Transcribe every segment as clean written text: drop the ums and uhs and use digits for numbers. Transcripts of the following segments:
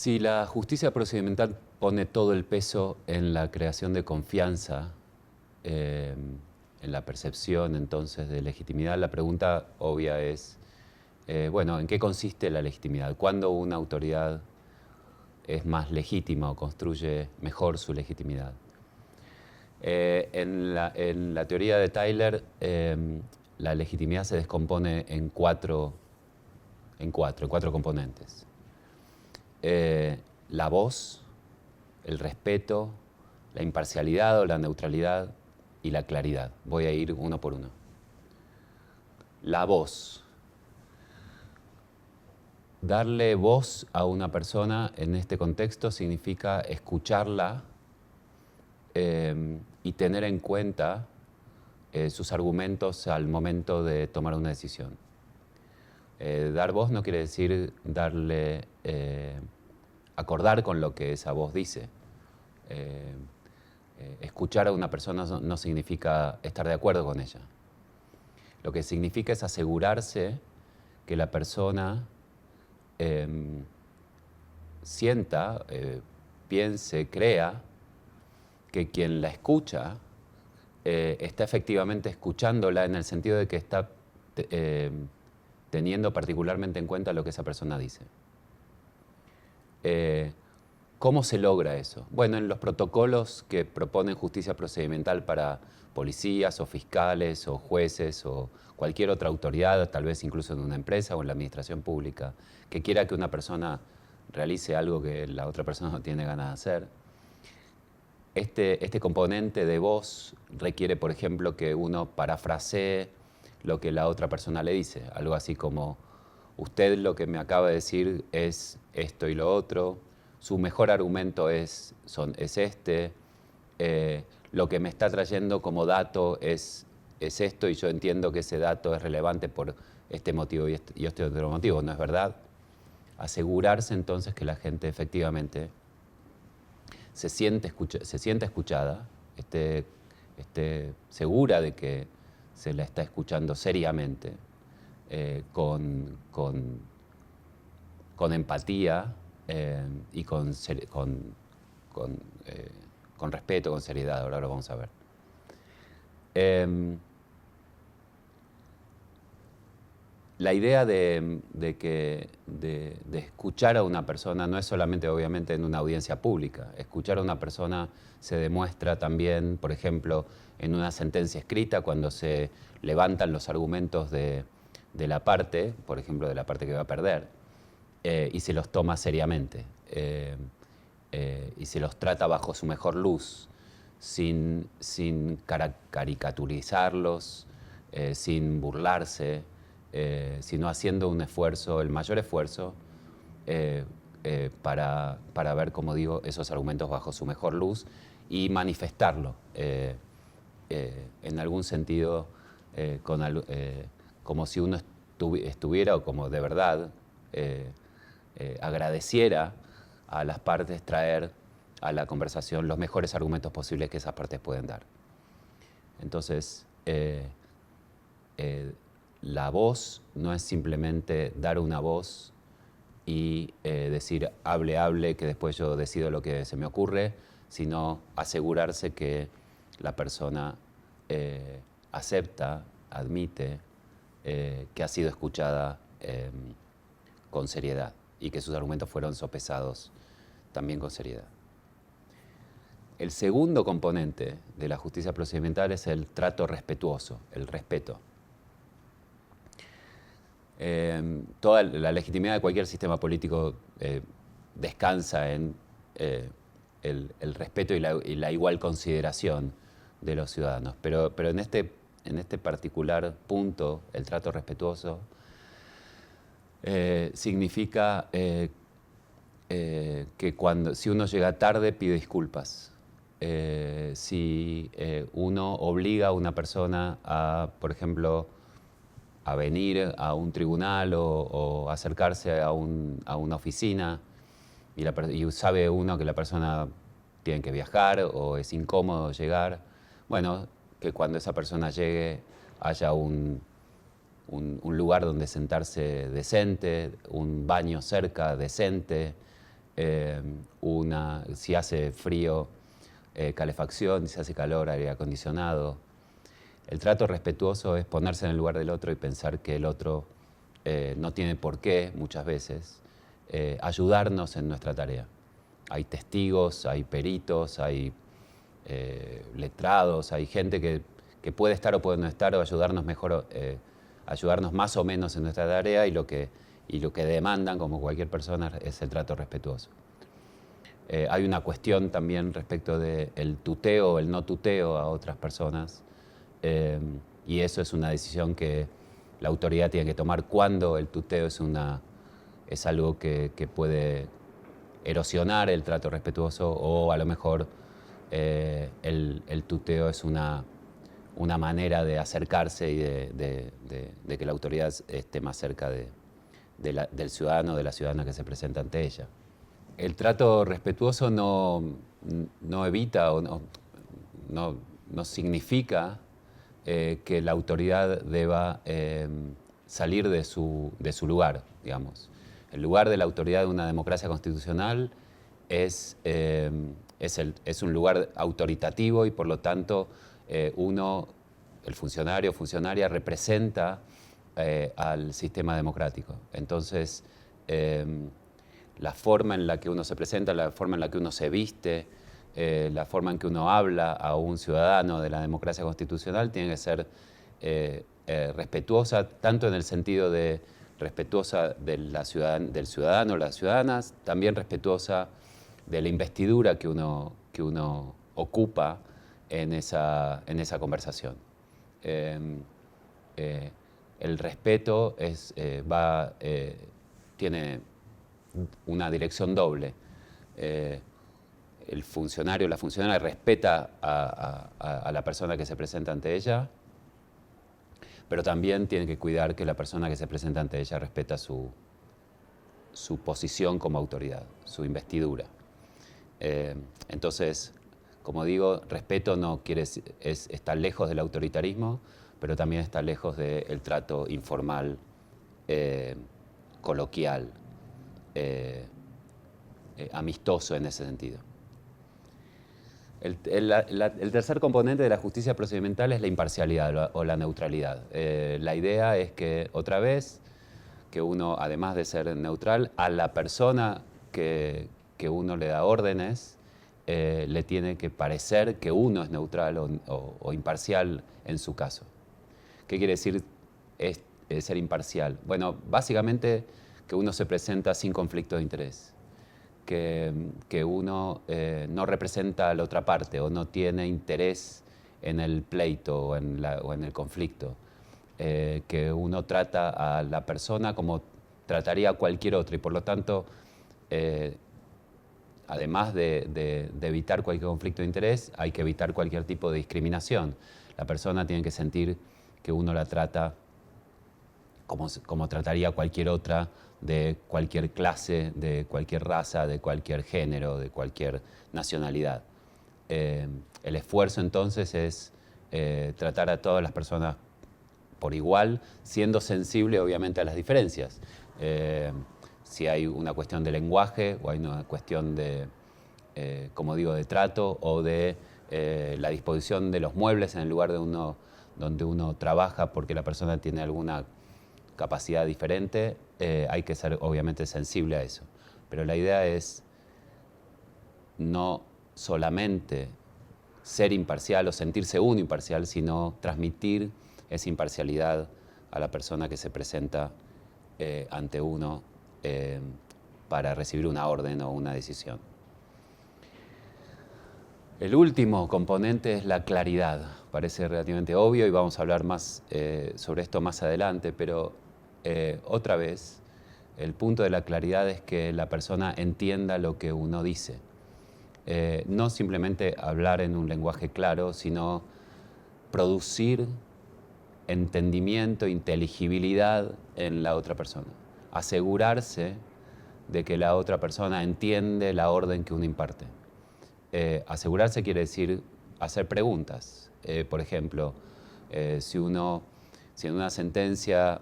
Si la justicia procedimental pone todo el peso en la creación de confianza, en la percepción entonces de legitimidad, la pregunta obvia es, bueno, ¿en qué consiste la legitimidad? ¿Cuándo una autoridad es más legítima o construye mejor su legitimidad? En la teoría de Tyler, la legitimidad se descompone en cuatro componentes. La voz, el respeto, la imparcialidad o la neutralidad y la claridad. Voy a ir uno por uno. La voz. Darle voz a una persona en este contexto significa escucharla y tener en cuenta sus argumentos al momento de tomar una decisión. Dar voz no quiere decir darle, acordar con lo que esa voz dice. Escuchar a una persona no significa estar de acuerdo con ella. Lo que significa es asegurarse que la persona sienta, piense, crea que quien la escucha está efectivamente escuchándola en el sentido de que está teniendo particularmente en cuenta lo que esa persona dice. ¿Cómo se logra eso? Bueno, en los protocolos que proponen justicia procedimental para policías o fiscales o jueces o cualquier otra autoridad, tal vez incluso en una empresa o en la administración pública, que quiera que una persona realice algo que la otra persona no tiene ganas de hacer. Este componente de voz requiere, por ejemplo, que uno parafrasee lo que la otra persona le dice. Algo así como, usted lo que me acaba de decir es esto y lo otro, su mejor argumento es este, lo que me está trayendo como dato es esto y yo entiendo que ese dato es relevante por este motivo y este otro motivo, ¿no es verdad? Asegurarse entonces que la gente efectivamente se siente escuchada, esté segura de que se la está escuchando seriamente, con empatía y con respeto, con seriedad. Ahora lo vamos a ver. La idea de escuchar a una persona no es solamente, obviamente, en una audiencia pública. Escuchar a una persona se demuestra también, por ejemplo, en una sentencia escrita, cuando se levantan los argumentos de la parte, por ejemplo, de la parte que va a perder, y se los toma seriamente, y se los trata bajo su mejor luz, sin caricaturizarlos, sin burlarse, sino haciendo un esfuerzo, el mayor esfuerzo, para ver, como digo, esos argumentos bajo su mejor luz y manifestarlo, en algún sentido, como si uno estuviera, o como de verdad, agradeciera a las partes traer a la conversación los mejores argumentos posibles que esas partes pueden dar. Entonces, la voz no es simplemente dar una voz y decir hable, que después yo decido lo que se me ocurre, sino asegurarse que la persona acepta, admite que ha sido escuchada con seriedad y que sus argumentos fueron sopesados también con seriedad. El segundo componente de la justicia procedimental es el trato respetuoso, el respeto. Toda la legitimidad de cualquier sistema político descansa en el respeto y la igual consideración de los ciudadanos. Pero en este particular punto, el trato respetuoso significa que si uno llega tarde, pide disculpas. Si uno obliga a una persona a, por ejemplo, a venir a un tribunal o acercarse a una oficina y sabe uno que la persona tiene que viajar o es incómodo llegar, bueno, que cuando esa persona llegue haya un lugar donde sentarse decente, un baño cerca decente, Si hace frío, calefacción, si hace calor, aire acondicionado. El trato respetuoso es ponerse en el lugar del otro y pensar que el otro no tiene por qué, muchas veces, ayudarnos en nuestra tarea. Hay testigos, hay peritos, hay letrados, hay gente que puede estar o puede no estar o ayudarnos mejor, ayudarnos más o menos en nuestra tarea y lo que demandan, como cualquier persona, es el trato respetuoso. Hay una cuestión también respecto del tuteo o el no tuteo a otras personas, y eso es una decisión que la autoridad tiene que tomar cuando el tuteo es algo que puede erosionar el trato respetuoso, o a lo mejor el tuteo es una manera de acercarse y de que la autoridad esté más cerca del ciudadano o de la ciudadana que se presenta ante ella. El trato respetuoso no evita o no significa que la autoridad deba salir de su lugar, digamos. El lugar de la autoridad de una democracia constitucional es un lugar autoritativo y por lo tanto el funcionario o funcionaria representa al sistema democrático. Entonces, la forma en la que uno se presenta, la forma en la que uno se viste, la forma en que uno habla a un ciudadano de la democracia constitucional tiene que ser respetuosa, tanto en el sentido de respetuosa del ciudadano o las ciudadanas, también respetuosa de la investidura que uno ocupa en esa conversación. El respeto tiene una dirección doble. El funcionario o la funcionaria respeta a la persona que se presenta ante ella, pero también tiene que cuidar que la persona que se presenta ante ella respeta su posición como autoridad, su investidura. Entonces, como digo, respeto no quiere decir, está lejos del autoritarismo, pero también está lejos del trato informal, coloquial, amistoso en ese sentido. El tercer componente de la justicia procedimental es la imparcialidad o la neutralidad. La idea es que, otra vez, que uno, además de ser neutral, a la persona que uno le da órdenes, le tiene que parecer que uno es neutral o imparcial en su caso. ¿Qué quiere decir ser imparcial? Bueno, básicamente que uno se presenta sin conflicto de interés. Que uno no representa a la otra parte o no tiene interés en el pleito o en el conflicto, que uno trata a la persona como trataría a cualquier otro y por lo tanto, además de evitar cualquier conflicto de interés, hay que evitar cualquier tipo de discriminación. La persona tiene que sentir que uno la trata como trataría cualquier otra, de cualquier clase, de cualquier raza, de cualquier género, de cualquier nacionalidad. El esfuerzo entonces es tratar a todas las personas por igual, siendo sensible obviamente a las diferencias. Si hay una cuestión de lenguaje o hay una cuestión de, como digo, de trato o de la disposición de los muebles en el lugar donde uno trabaja porque la persona tiene alguna capacidad diferente, hay que ser obviamente sensible a eso. Pero la idea es no solamente ser imparcial o sentirse uno imparcial, sino transmitir esa imparcialidad a la persona que se presenta ante uno para recibir una orden o una decisión. El último componente es la claridad. Parece relativamente obvio y vamos a hablar más sobre esto más adelante, pero otra vez, el punto de la claridad es que la persona entienda lo que uno dice. No simplemente hablar en un lenguaje claro, sino producir entendimiento, inteligibilidad en la otra persona. Asegurarse de que la otra persona entiende la orden que uno imparte. Asegurarse quiere decir hacer preguntas. Por ejemplo, si en una sentencia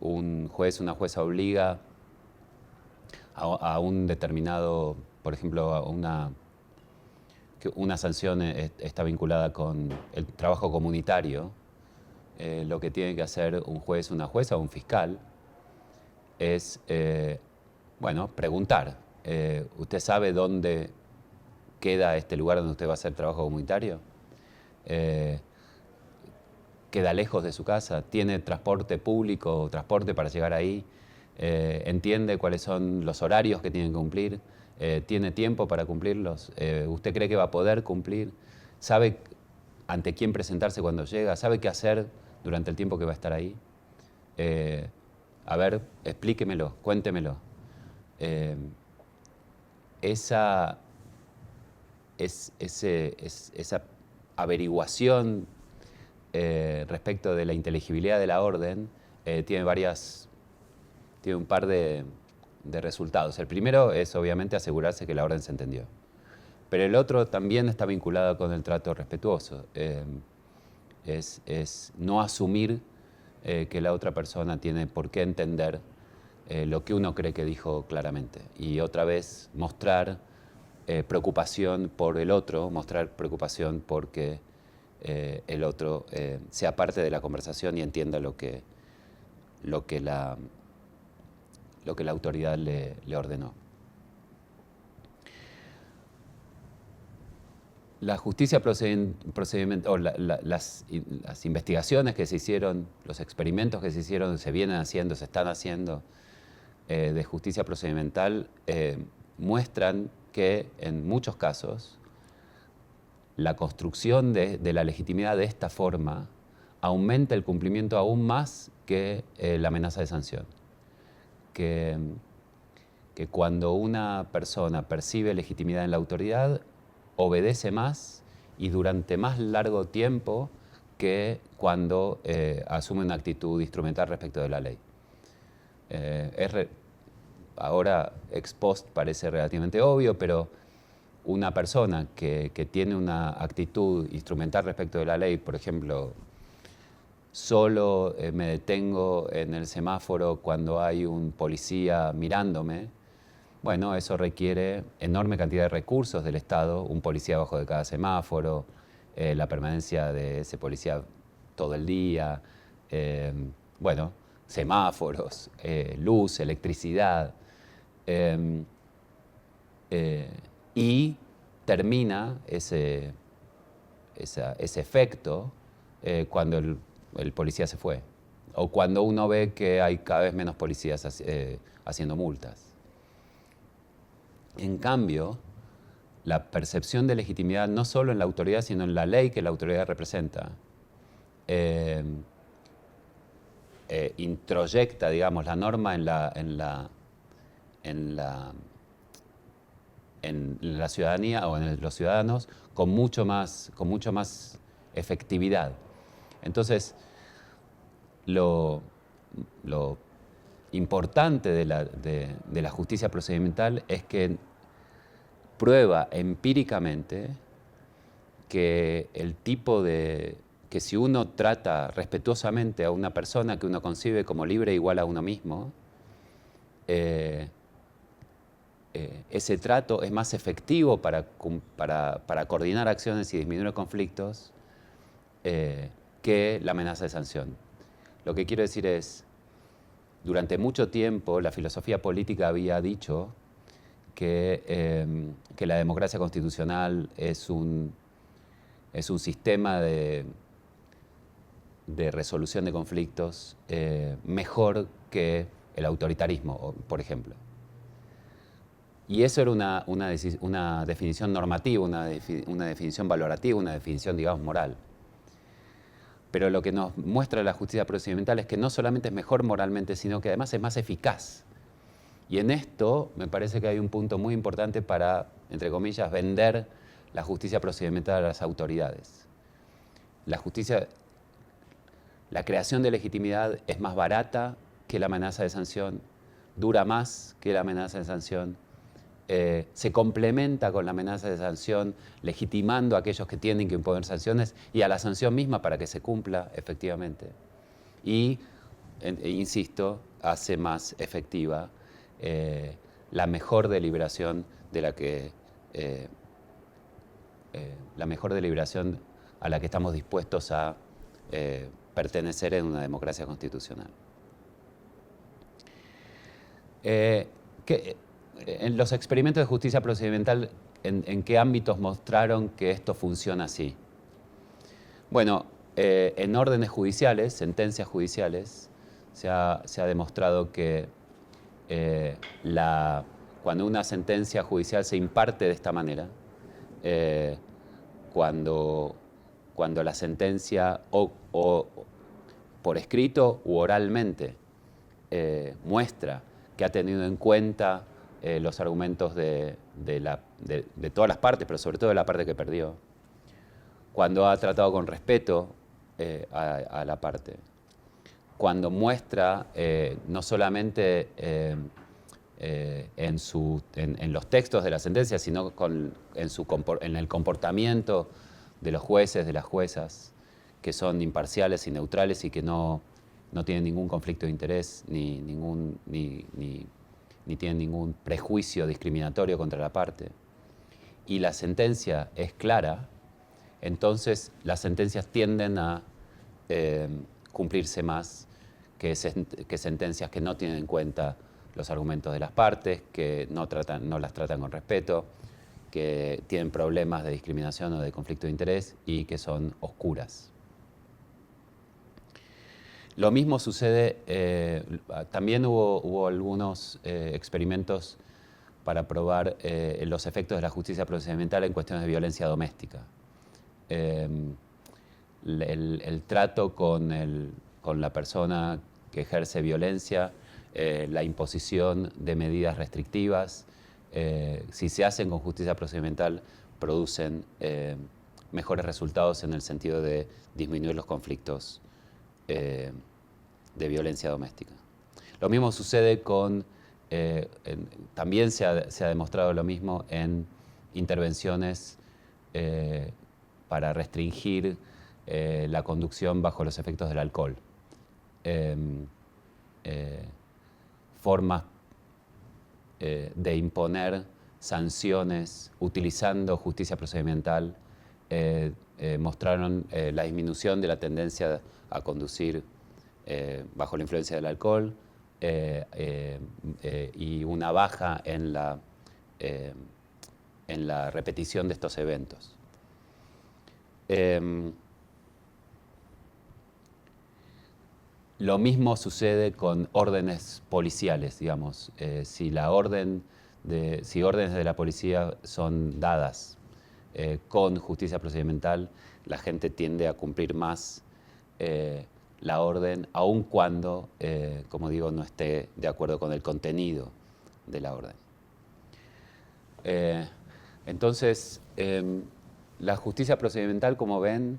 un juez o una jueza obliga a un determinado, por ejemplo, que una sanción está vinculada con el trabajo comunitario, lo que tiene que hacer un juez, una jueza o un fiscal es, bueno, preguntar. ¿Usted sabe dónde queda este lugar donde usted va a hacer trabajo comunitario? ¿Queda lejos de su casa? ¿Tiene transporte público o transporte para llegar ahí? ¿Entiende cuáles son los horarios que tienen que cumplir? ¿Tiene tiempo para cumplirlos? ¿Usted cree que va a poder cumplir? ¿Sabe ante quién presentarse cuando llega? ¿Sabe qué hacer durante el tiempo que va a estar ahí? A ver, explíquemelo, cuéntemelo. Esa averiguación respecto de la inteligibilidad de la orden tiene un par de resultados. El primero es obviamente asegurarse que la orden se entendió. Pero el otro también está vinculado con el trato respetuoso. Es no asumir que la otra persona tiene por qué entender lo que uno cree que dijo claramente. Y otra vez mostrar preocupación por el otro, mostrar preocupación porque el otro sea parte de la conversación y entienda lo que la autoridad le ordenó. La justicia procedimental, o las investigaciones que se hicieron, los experimentos que se hicieron, se vienen haciendo, se están haciendo de justicia procedimental, muestran que en muchos casos la construcción de la legitimidad de esta forma aumenta el cumplimiento aún más que la amenaza de sanción. Que cuando una persona percibe legitimidad en la autoridad, obedece más y durante más largo tiempo que cuando asume una actitud instrumental respecto de la ley. Ahora, ex post parece relativamente obvio, pero una persona que tiene una actitud instrumental respecto de la ley, por ejemplo, solo me detengo en el semáforo cuando hay un policía mirándome, bueno, eso requiere enorme cantidad de recursos del Estado, un policía abajo de cada semáforo, la permanencia de ese policía todo el día, bueno, semáforos, luz, electricidad, y termina ese efecto cuando el policía se fue, o cuando uno ve que hay cada vez menos policías haciendo multas. En cambio, la percepción de legitimidad no solo en la autoridad, sino en la ley que la autoridad representa, introyecta, digamos, la norma en la ciudadanía o en los ciudadanos con mucho más efectividad. Entonces, lo importante de la justicia procedimental es que prueba empíricamente que que si uno trata respetuosamente a una persona que uno concibe como libre e igual a uno mismo, ese trato es más efectivo para coordinar acciones y disminuir conflictos que la amenaza de sanción. Lo que quiero decir es, durante mucho tiempo la filosofía política había dicho que la democracia constitucional es un sistema de resolución de conflictos mejor que el autoritarismo, por ejemplo. Y eso era una definición normativa, una definición valorativa, una definición, digamos, moral. Pero lo que nos muestra la justicia procedimental es que no solamente es mejor moralmente, sino que además es más eficaz. Y en esto me parece que hay un punto muy importante para, entre comillas, vender la justicia procedimental a las autoridades. La creación de legitimidad es más barata que la amenaza de sanción, dura más que la amenaza de sanción, se complementa con la amenaza de sanción, legitimando a aquellos que tienen que imponer sanciones y a la sanción misma para que se cumpla efectivamente. Y, insisto, hace más efectiva la mejor deliberación de la mejor deliberación a la que estamos dispuestos a pertenecer en una democracia constitucional. En los experimentos de justicia procedimental, ¿en qué ámbitos mostraron que esto funciona así? Bueno, en órdenes judiciales, sentencias judiciales, se ha demostrado que cuando una sentencia judicial se imparte de esta manera, cuando la sentencia o por escrito u oralmente muestra que ha tenido en cuenta los argumentos de todas las partes, pero sobre todo de la parte que perdió, cuando ha tratado con respeto a la parte, cuando muestra no solamente en los textos de la sentencia, sino en el comportamiento de los jueces, de las juezas, que son imparciales y neutrales y que no tienen ningún conflicto de interés ni tienen ningún prejuicio discriminatorio contra la parte, y la sentencia es clara, entonces las sentencias tienden a cumplirse más que sentencias que no tienen en cuenta los argumentos de las partes, que no las tratan con respeto, que tienen problemas de discriminación o de conflicto de interés y que son oscuras. Lo mismo sucede, también hubo algunos experimentos para probar los efectos de la justicia procedimental en cuestiones de violencia doméstica. El trato con la persona que ejerce violencia, la imposición de medidas restrictivas, si se hacen con justicia procedimental, producen mejores resultados en el sentido de disminuir los conflictos de violencia doméstica. Lo mismo sucede también se ha demostrado lo mismo en intervenciones para restringir la conducción bajo los efectos del alcohol. Formas de imponer sanciones utilizando justicia procedimental mostraron la disminución de la tendencia a conducir bajo la influencia del alcohol y una baja en la repetición de estos eventos. Lo mismo sucede con órdenes policiales, digamos. Si órdenes de la policía son dadas con justicia procedimental, la gente tiende a cumplir más la orden, aun cuando, como digo, no esté de acuerdo con el contenido de la orden. Entonces, la justicia procedimental, como ven,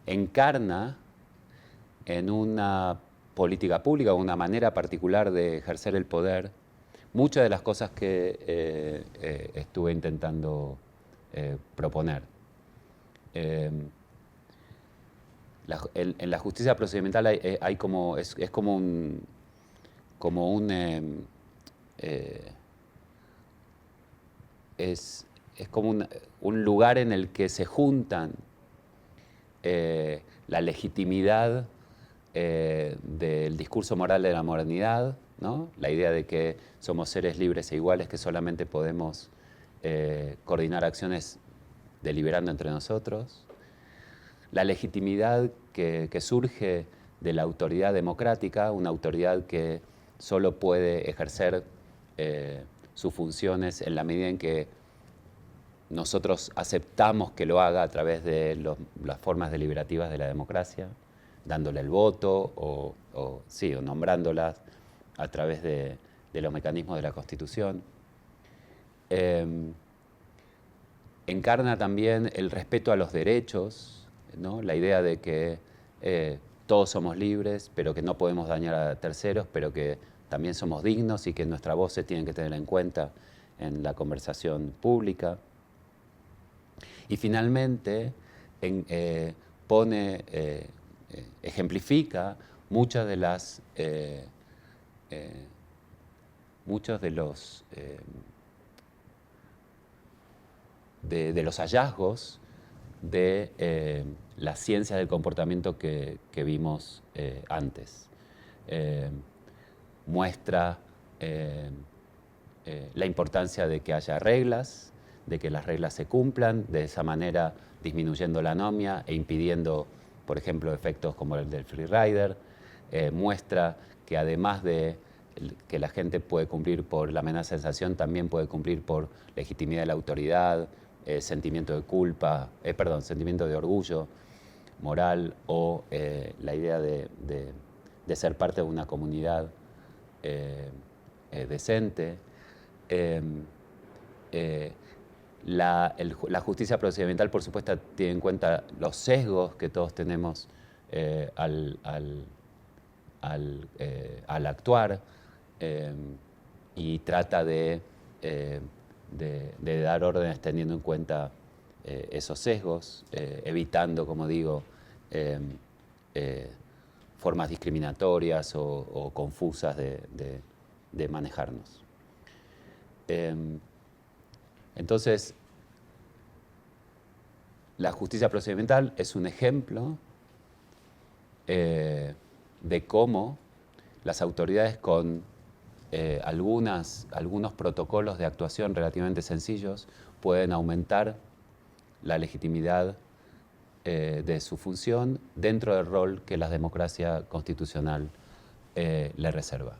encarna en una política pública, una manera particular de ejercer el poder, muchas de las cosas que estuve intentando proponer. En la justicia procedimental hay como un lugar en el que se juntan la legitimidad del discurso moral de la modernidad, ¿no? La idea de que somos seres libres e iguales, que solamente podemos coordinar acciones deliberando entre nosotros. La legitimidad que surge de la autoridad democrática, una autoridad que solo puede ejercer sus funciones en la medida en que nosotros aceptamos que lo haga a través de las formas deliberativas de la democracia, dándole el voto o nombrándolas a través de los mecanismos de la Constitución. Encarna también el respeto a los derechos, ¿no? La idea de que todos somos libres, pero que no podemos dañar a terceros, pero que también somos dignos y que nuestra voz se tiene que tener en cuenta en la conversación pública. Y finalmente ejemplifica muchas de las muchos de los hallazgos de las ciencias del comportamiento que vimos antes. Muestra la importancia de que haya reglas, de que las reglas se cumplan, de esa manera disminuyendo la anomia e impidiendo, por ejemplo, efectos como el del freerider. Muestra que además de que la gente puede cumplir por la amenaza de sanción, también puede cumplir por legitimidad de la autoridad, sentimiento de culpa, sentimiento de orgullo moral o la idea de ser parte de una comunidad decente. La justicia procedimental, por supuesto, tiene en cuenta los sesgos que todos tenemos al actuar y trata de dar órdenes teniendo en cuenta esos sesgos, evitando, como digo, formas discriminatorias o confusas de manejarnos. Entonces, la justicia procedimental es un ejemplo de cómo las autoridades con algunos protocolos de actuación relativamente sencillos pueden aumentar la legitimidad de su función dentro del rol que la democracia constitucional le reserva.